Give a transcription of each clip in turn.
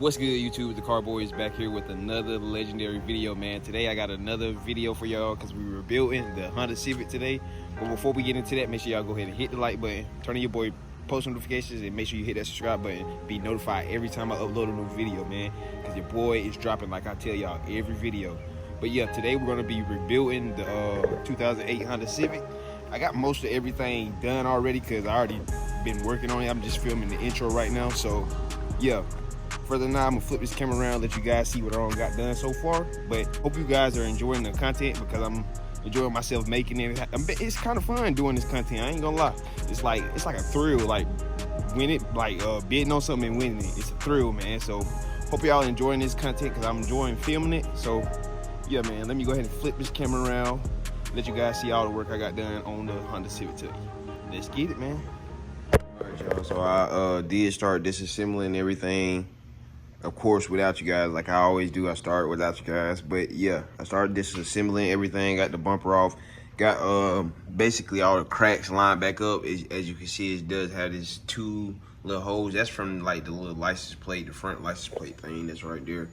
What's good, YouTube? The Car Boys back here with another legendary video, man. Today I got another video for y'all because we were building the Honda Civic today. But before we get into that, make sure y'all go ahead and hit the like button, turn on your boy post notifications, and make sure you hit that subscribe button. Be notified every time I upload a new video, man, because your boy is dropping, like I tell y'all, every video. But yeah, today we're going to be rebuilding the 2008 Honda Civic. I got most of everything done already because I already been working on it. I'm just filming the intro right now. So yeah, further now, I'm gonna flip this camera around, let you guys see what I all got done so far. But hope you guys are enjoying the content because I'm enjoying myself making it. It's kind of fun doing this content, I ain't gonna lie. It's like a thrill, like bidding on something and winning it. It's a thrill, man. So hope y'all enjoying this content because I'm enjoying filming it. So yeah, man, let me go ahead and flip this camera around, let you guys see all the work I got done on the Honda Civic today. Let's get it, man. All right, y'all, so I did start disassembling everything. Of course, without you guys, like I always do, I start without you guys. But yeah, I started disassembling everything, got the bumper off, got basically all the cracks lined back up. As you can see, it does have these two little holes. That's from like the little license plate, the front license plate thing that's right there.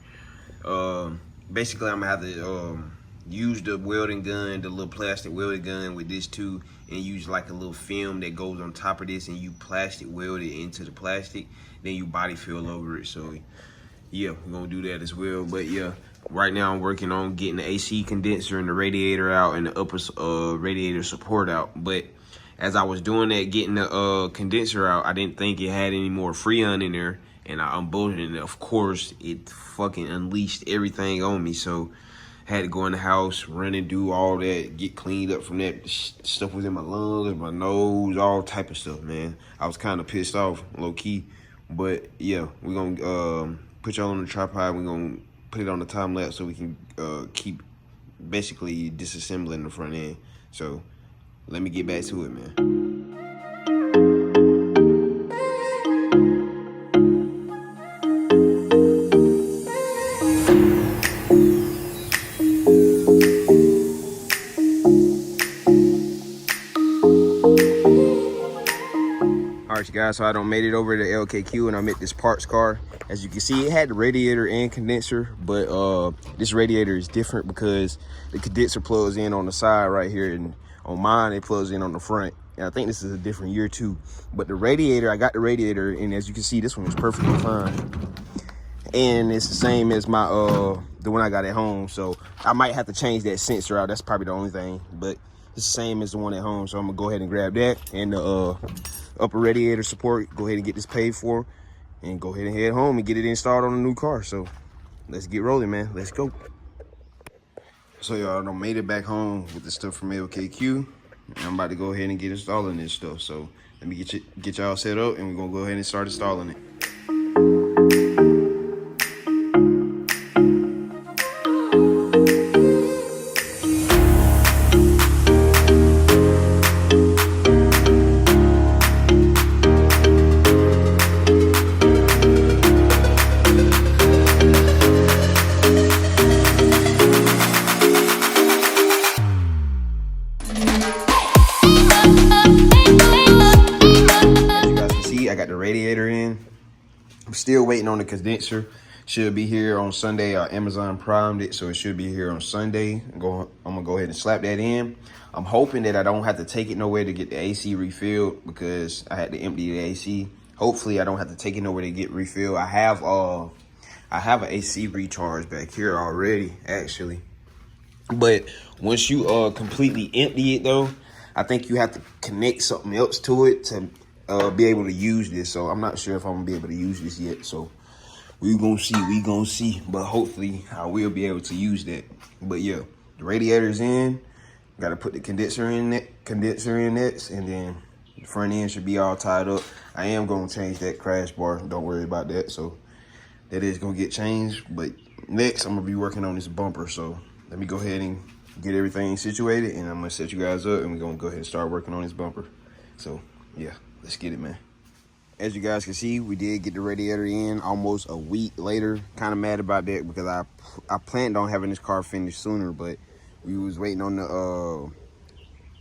Basically, I'm gonna have to use the welding gun, the little plastic welding gun with this too, and use like a little film that goes on top of this, and you plastic weld it into the plastic, then you body fill over it. So yeah, we're gonna do that as well. But yeah, right now I'm working on getting the AC condenser and the radiator out and the upper radiator support out. But as I was doing that, getting the condenser out, I didn't think it had any more Freon in there, and I unbolted it, and of course it fucking unleashed everything on me. So I had to go in the house, run and do all that, get cleaned up from that. Stuff was in my lungs, my nose, all type of stuff, man. I was kind of pissed off, low key. But yeah, we're gonna put y'all on the tripod. We're gonna put it on the time lapse so we can keep basically disassembling the front end. So let me get back to it, man. Alright, guys, so I done made it over to LKQ and I'm at this parts car. As you can see, it had the radiator and condenser, but this radiator is different because the condenser plugs in on the side right here, and on mine it plugs in on the front. And I think this is a different year too. But the radiator, I got the radiator, and as you can see, this one is perfectly fine. And it's the same as my the one I got at home. So I might have to change that sensor out. That's probably the only thing, but it's the same as the one at home. So I'm gonna go ahead and grab that and the upper radiator support, go ahead and get this paid for, and go ahead and head home and get it installed on a new car. So let's get rolling, man. Let's go. So y'all done made it back home with the stuff from LKQ, and I'm about to go ahead and get installing this stuff. So let me get y'all set up, and we're gonna go ahead and start installing it. I got the radiator in. I'm still waiting on the condenser. Should be here on Sunday. Amazon primed it, so it should be here on Sunday. I'm gonna go ahead and slap that in. I'm hoping that I don't have to take it nowhere to get the AC refilled because I had to empty the AC. Hopefully I don't have to take it nowhere to get refilled. I have an AC recharge back here already, actually. But once you completely empty it though, I think you have to connect something else to it to be able to use this. So I'm not sure if I'm gonna be able to use this yet. So we gonna see. But hopefully I will be able to use that. But yeah, the radiator's in. Gotta put the condenser in next, and then the front end should be all tied up. I am gonna change that crash bar. Don't worry about that. So that is gonna get changed. But next I'm gonna be working on this bumper. So let me go ahead and get everything situated, and I'm gonna set you guys up, and we're gonna go ahead and start working on this bumper. So yeah, let's get it, man. As you guys can see, we did get the radiator in almost a week later. Kind of mad about that because I planned on having this car finished sooner, but we was waiting on the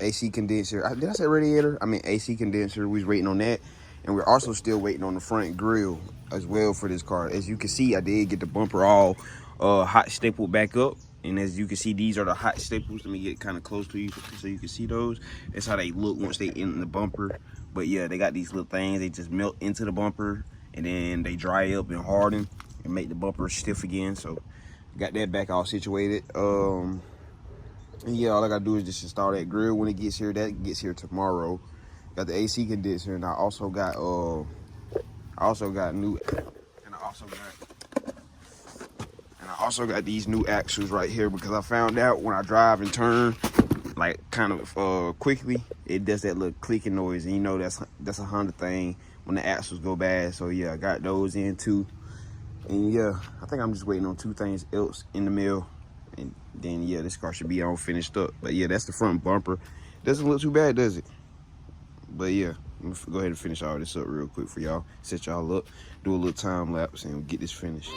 AC condenser. Did I say radiator? I mean AC condenser. We was waiting on that, And we're also still waiting on the front grille as well for this car. As you can see, I did get the bumper all hot stapled back up. And as you can see, these are the hot staples. Let me get kind of close to you so you can see those. That's how they look once they in the bumper. But yeah, they got these little things. They just melt into the bumper and then they dry up and harden and make the bumper stiff again. So got that back all situated. And yeah, all I gotta do is just install that grill when it gets here. That gets here tomorrow. Got the AC condenser, and I also got new, and I also got these new axles right here because I found out when I drive and turn like kind of quickly, it does that little clicking noise, and you know that's a Honda thing when the axles go bad. So yeah, I got those in too. And yeah, I think I'm just waiting on 2 things else in the mail, and then yeah, this car should be all finished up. But yeah, that's the front bumper. Doesn't look too bad, does it? But yeah, I'm gonna go ahead and finish all this up real quick for y'all. Set y'all up, do a little time lapse, and get this finished.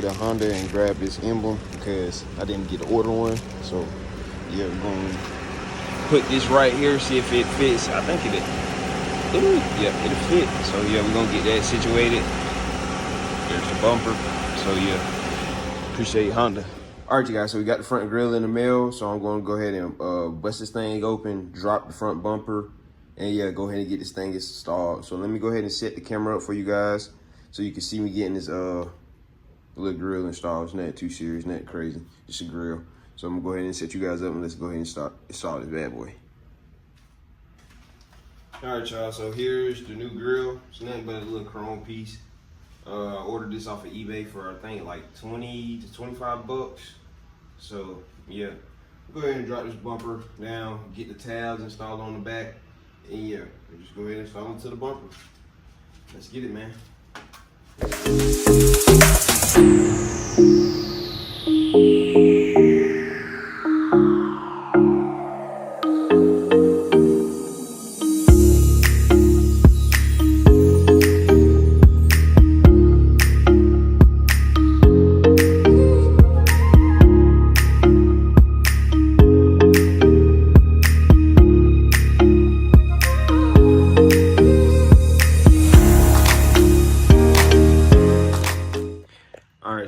Honda and grab this emblem because I didn't get the order one. So yeah, we're gonna put this right here, see if it fits. I think it'll fit. So yeah, we're gonna get that situated. There's the bumper. So yeah, appreciate Honda. All right, you guys, so we got the front grille in the mail. So I'm gonna go ahead and bust this thing open, drop the front bumper, and yeah, go ahead and get this thing installed. So let me go ahead and set the camera up for you guys so you can see me getting this little grill installed. It's not too serious, not crazy, just a grill. So I'm gonna go ahead and set you guys up and let's go ahead and install this bad boy. All right, y'all, so here's the new grill. It's nothing but a little chrome piece. I ordered this off of eBay for I think like 20 to 25 bucks. So yeah, go ahead and drop this bumper down, get the tabs installed on the back, and yeah, just go ahead and install it to the bumper. Let's get it, man.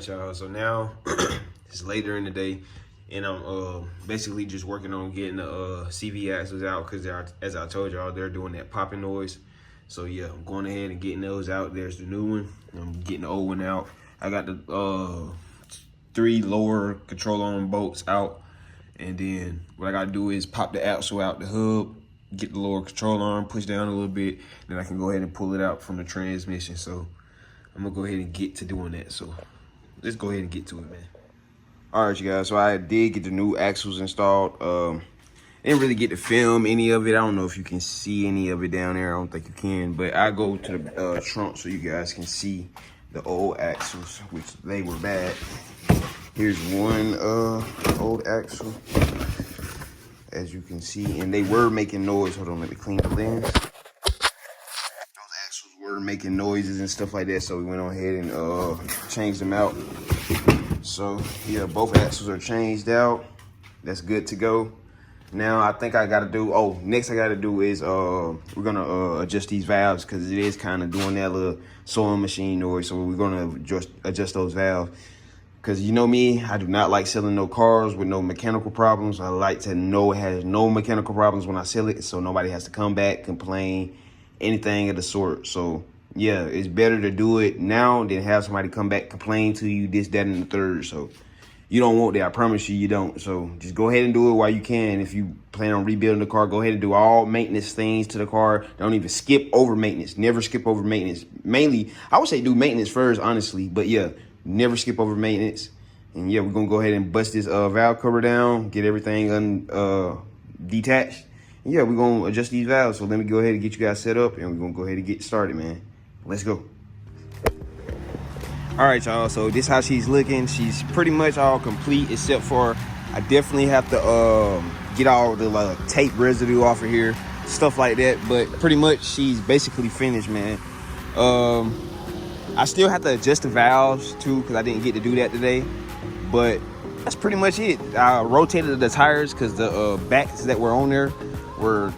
Y'all, so now it's later in the day and I'm basically just working on getting the CV axles out because as I told y'all, they're doing that popping noise. So yeah, I'm going ahead and getting those out. There's the new one. I'm getting the old one out. I got the 3 lower control arm bolts out, and then what I gotta do is pop the axle out the hub, get the lower control arm pushed down a little bit, then I can go ahead and pull it out from the transmission. So I'm gonna go ahead and get to doing that. So let's go ahead and get to it, man. All right, you guys, so I did get the new axles installed. Didn't really get to film any of it. I don't know if you can see any of it down there. I don't think you can, but I go to the trunk so you guys can see the old axles, which they were bad. Here's one old axle, as you can see, and they were making noise. Hold on, let me clean the lens. Were making noises and stuff like that, so we went on ahead and changed them out. So yeah, both axles are changed out. That's good to go. Now I think I gotta do, next I gotta do is we're gonna adjust these valves because it is kind of doing that little sewing machine noise. So we're gonna adjust those valves because you know me, I do not like selling no cars with no mechanical problems. I like to know it has no mechanical problems when I sell it, so nobody has to come back, complain, anything of the sort. So yeah, it's better to do it now than have somebody come back, complain to you, this, that, and the third. So you don't want that. I promise you, you don't. So just go ahead and do it while you can. If you plan on rebuilding the car, go ahead and do all maintenance things to the car. Don't even skip over maintenance. Never skip over maintenance. Mainly, I would say do maintenance first, honestly. But yeah, never skip over maintenance. And yeah, we're going to go ahead and bust this valve cover down, get everything detached. And yeah, we're going to adjust these valves. So let me go ahead and get you guys set up, and we're going to go ahead and get started, man. Let's go. All right, y'all, so this how she's looking. She's pretty much all complete, except for I definitely have to get all the tape residue off of here, stuff like that. But pretty much she's basically finished, man. I still have to adjust the valves too, because I didn't get to do that today. But that's pretty much it. I rotated the tires because the backs that were on there were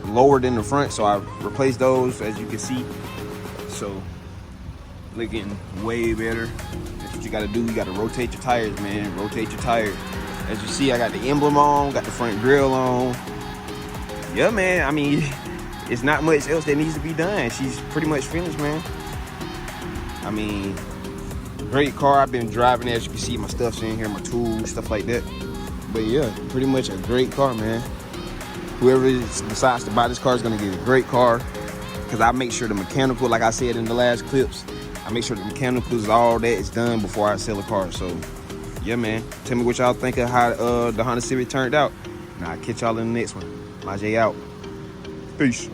lower than the front, so I replaced those, as you can see. So looking way better. That's what you gotta do. You gotta rotate your tires, man. Rotate your tires. As you see, I got the emblem on, got the front grille on. Yeah, man, I mean, it's not much else that needs to be done. She's pretty much finished, man. I mean, great car. I've been driving it. As you can see, my stuff's in here, my tools, stuff like that. But yeah, pretty much a great car, man. Whoever decides to buy this car is gonna get a great car, because I make sure the mechanical, like I said in the last clips, I make sure the mechanicals, all that is done before I sell a car. So yeah, man, tell me what y'all think of how the Honda Civic turned out, and I'll catch y'all in the next one. My J out. Peace.